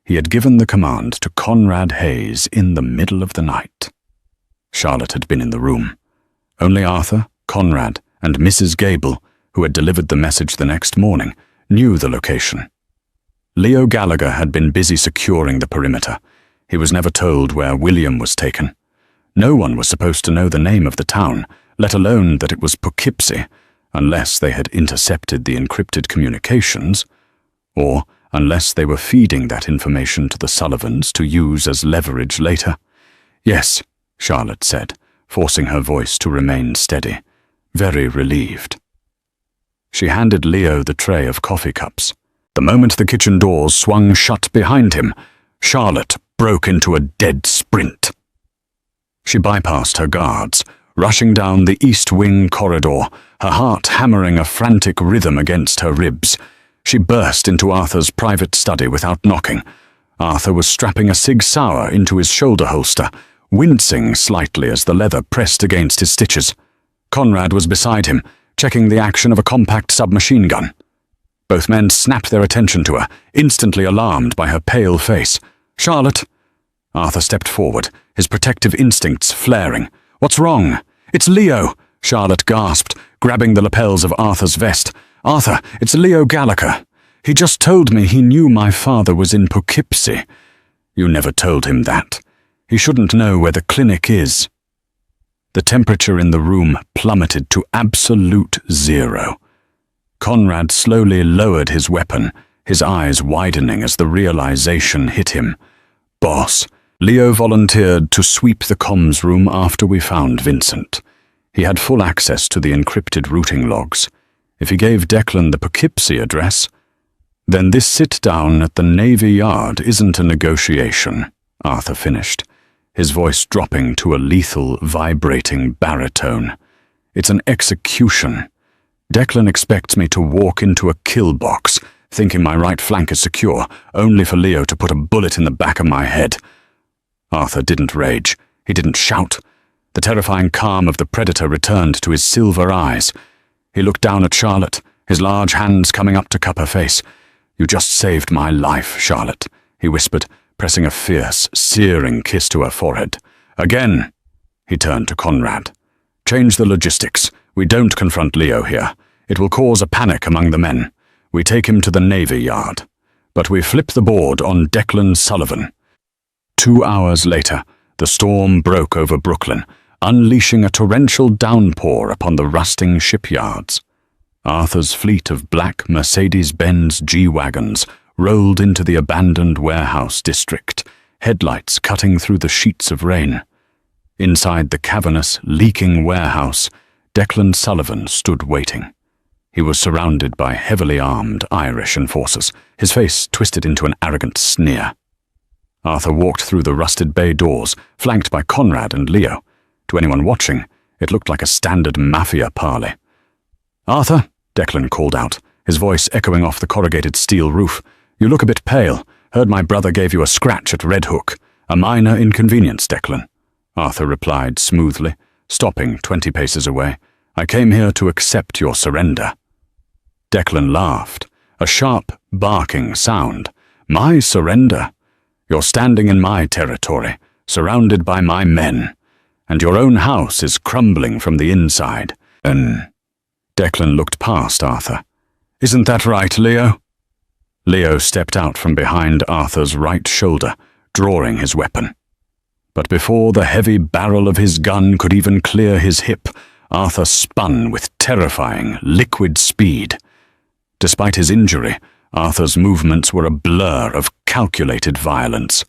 he had given the command to Conrad Hayes in the middle of the night. Charlotte had been in the room. Only Arthur, Conrad, and Mrs. Gable, who had delivered the message the next morning, knew the location. Leo Gallagher had been busy securing the perimeter. He was never told where William was taken. No one was supposed to know the name of the town, let alone that it was Poughkeepsie, unless they had intercepted the encrypted communications, or unless they were feeding that information to the Sullivans to use as leverage later. "Yes," Charlotte said, forcing her voice to remain steady, very relieved. She handed Leo the tray of coffee cups. The moment the kitchen doors swung shut behind him, Charlotte broke into a dead sprint. She bypassed her guards, rushing down the East Wing corridor, her heart hammering a frantic rhythm against her ribs. She burst into Arthur's private study without knocking. Arthur was strapping a Sig Sauer into his shoulder holster, wincing slightly as the leather pressed against his stitches. Conrad was beside him, checking the action of a compact submachine gun. Both men snapped their attention to her, instantly alarmed by her pale face. "Charlotte!" Arthur stepped forward, his protective instincts flaring. "What's wrong?" "It's Leo!" Charlotte gasped, grabbing the lapels of Arthur's vest. "Arthur, it's Leo Gallagher. He just told me he knew my father was in Poughkeepsie." "You never told him that. He shouldn't know where the clinic is." The temperature in the room plummeted to absolute zero. Conrad slowly lowered his weapon, his eyes widening as the realization hit him. "Boss, Leo volunteered to sweep the comms room after we found Vincent. He had full access to the encrypted routing logs. If he gave Declan the Poughkeepsie address, then this sit-down at the Navy Yard isn't a negotiation," Arthur finished, his voice dropping to a lethal, vibrating baritone. "It's an execution. Declan expects me to walk into a kill box, thinking my right flank is secure, only for Leo to put a bullet in the back of my head." Arthur didn't rage. He didn't shout. The terrifying calm of the predator returned to his silver eyes. He looked down at Charlotte, his large hands coming up to cup her face. "You just saved my life, Charlotte," he whispered, pressing a fierce, searing kiss to her forehead. "Again." He turned to Conrad. "Change the logistics. We don't confront Leo here. It will cause a panic among the men. We take him to the Navy Yard. But we flip the board on Declan Sullivan." 2 hours later, the storm broke over Brooklyn, unleashing a torrential downpour upon the rusting shipyards. Arthur's fleet of black Mercedes-Benz G-Wagons rolled into the abandoned warehouse district, headlights cutting through the sheets of rain. Inside the cavernous, leaking warehouse, Declan Sullivan stood waiting. He was surrounded by heavily armed Irish enforcers, his face twisted into an arrogant sneer. Arthur walked through the rusted bay doors, flanked by Conrad and Leo. To anyone watching, it looked like a standard mafia parley. "Arthur," Declan called out, his voice echoing off the corrugated steel roof, "you look a bit pale. Heard my brother gave you a scratch at Red Hook. A minor inconvenience, Declan," Arthur replied smoothly, stopping 20 paces away. "I came here to accept your surrender." Declan laughed, a sharp, barking sound. "My surrender? You're standing in my territory, surrounded by my men, and your own house is crumbling from the inside." Declan looked past Arthur. "Isn't that right, Leo?" Leo stepped out from behind Arthur's right shoulder, drawing his weapon. But before the heavy barrel of his gun could even clear his hip, Arthur spun with terrifying, liquid speed. Despite his injury, Arthur's movements were a blur of calculated violence.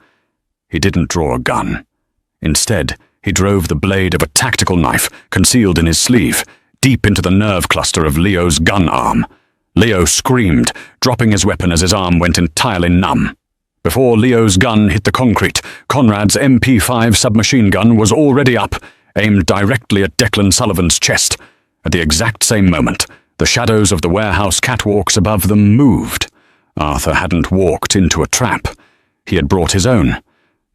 He didn't draw a gun. Instead, he drove the blade of a tactical knife, concealed in his sleeve, deep into the nerve cluster of Leo's gun arm. Leo screamed, dropping his weapon as his arm went entirely numb. Before Leo's gun hit the concrete, Conrad's MP5 submachine gun was already up, aimed directly at Declan Sullivan's chest. At the exact same moment, the shadows of the warehouse catwalks above them moved. Arthur hadn't walked into a trap. He had brought his own.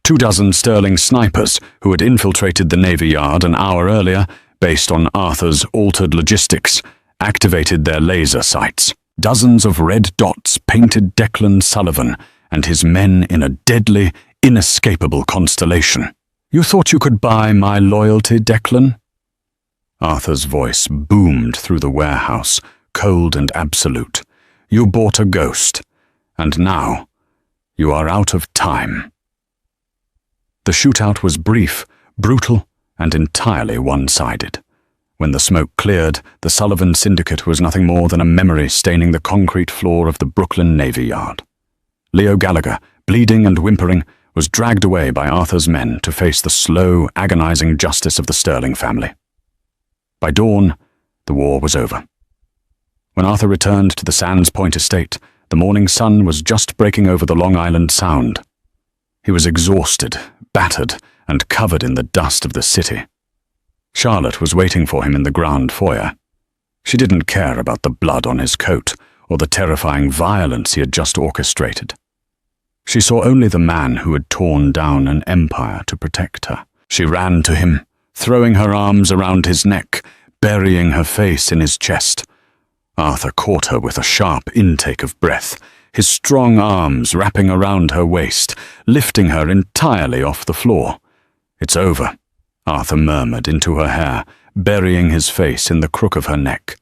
24 Sterling snipers who had infiltrated the Navy Yard an hour earlier, based on Arthur's altered logistics, activated their laser sights. Dozens of red dots painted Declan Sullivan and his men in a deadly, inescapable constellation. "You thought you could buy my loyalty, Declan?" Arthur's voice boomed through the warehouse, cold and absolute. "You bought a ghost, and now you are out of time." The shootout was brief, brutal, and entirely one-sided. When the smoke cleared, the Sullivan Syndicate was nothing more than a memory staining the concrete floor of the Brooklyn Navy Yard. Leo Gallagher, bleeding and whimpering, was dragged away by Arthur's men to face the slow, agonizing justice of the Sterling family. By dawn, the war was over. When Arthur returned to the Sands Point estate, the morning sun was just breaking over the Long Island Sound. He was exhausted, battered, and covered in the dust of the city. Charlotte was waiting for him in the ground foyer. She didn't care about the blood on his coat or the terrifying violence he had just orchestrated. She saw only the man who had torn down an empire to protect her. She ran to him, throwing her arms around his neck, burying her face in his chest. Arthur caught her with a sharp intake of breath, his strong arms wrapping around her waist, lifting her entirely off the floor. "It's over," Arthur murmured into her hair, burying his face in the crook of her neck.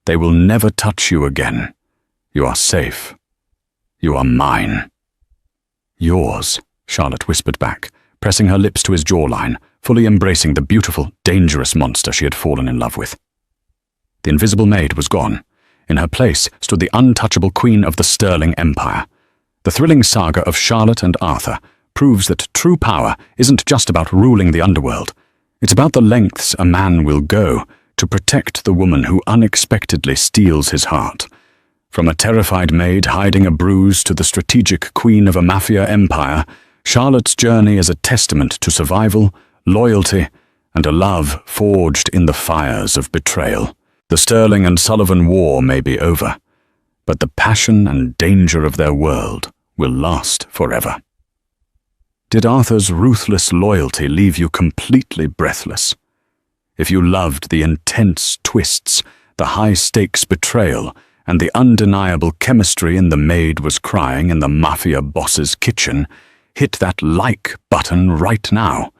"They will never touch you again. You are safe. You are mine." "Yours," Charlotte whispered back, pressing her lips to his jawline, fully embracing the beautiful, dangerous monster she had fallen in love with. The invisible maid was gone. In her place stood the untouchable queen of the Sterling Empire. The thrilling saga of Charlotte and Arthur proves that true power isn't just about ruling the underworld. It's about the lengths a man will go to protect the woman who unexpectedly steals his heart. From a terrified maid hiding a bruise to the strategic queen of a mafia empire, Charlotte's journey is a testament to survival, loyalty, and a love forged in the fires of betrayal. The Sterling and Sullivan war may be over, but the passion and danger of their world will last forever. Did Arthur's ruthless loyalty leave you completely breathless? If you loved the intense twists, the high-stakes betrayal, and the undeniable chemistry in The Maid Was Crying in the mafia boss's kitchen, hit that like button right now.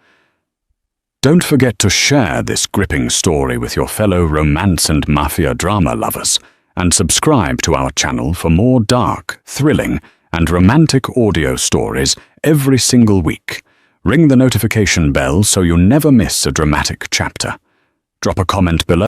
Don't forget to share this gripping story with your fellow romance and mafia drama lovers, and subscribe to our channel for more dark, thrilling, and romantic audio stories every single week. Ring the notification bell so you never miss a dramatic chapter. Drop a comment below